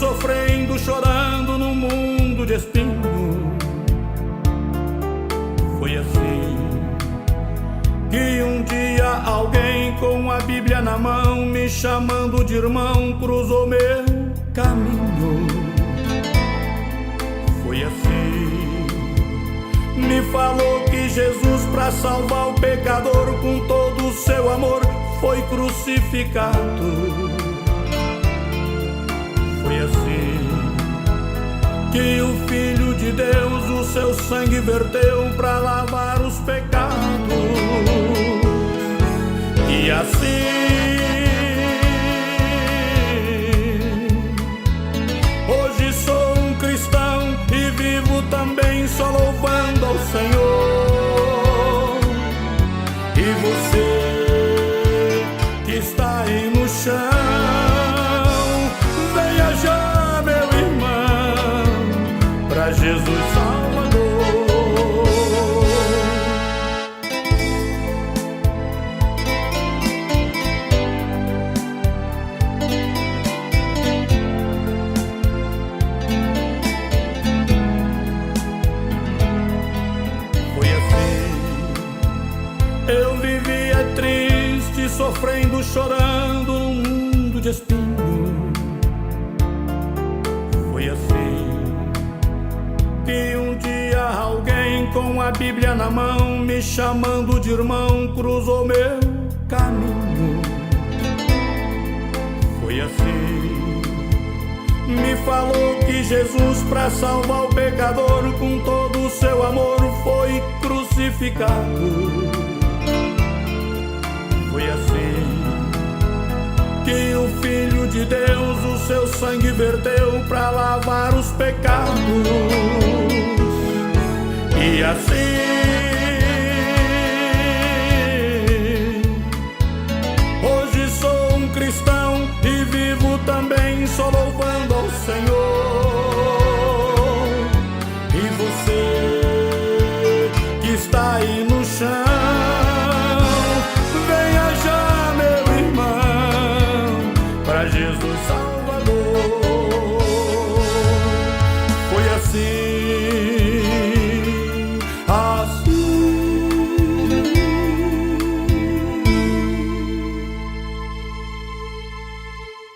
sofrendo, chorando num mundo de espinho. Foi assim que um dia alguém com a Bíblia na mão, me chamando de irmão, cruzou meu caminho. Foi assim, me falou que Jesus, para salvar o pecador, com todo o seu amor, foi crucificado. Foi assim que o Filho de Deus o seu sangue verteu para lavar os pecados. E assim hoje sou um cristão e vivo também só louvando ao Senhor. E você que está aí no chão, venha já, meu irmão, pra Jesus Salvador. Foi assim, eu vivia triste, sofrendo, chorando num mundo de espinho. Foi assim que um dia alguém com a Bíblia na mão, me chamando de irmão, cruzou meu caminho. Foi assim, me falou que Jesus, para salvar o pecador, com todo o seu amor, foi crucificado. Foi assim que o Filho de Deus o seu sangue verteu para lavar os pecados. E assim hoje sou um cristão e vivo também só louvando ao Senhor. E você que está aí no chão, venha já, meu irmão, pra Jesus salvar.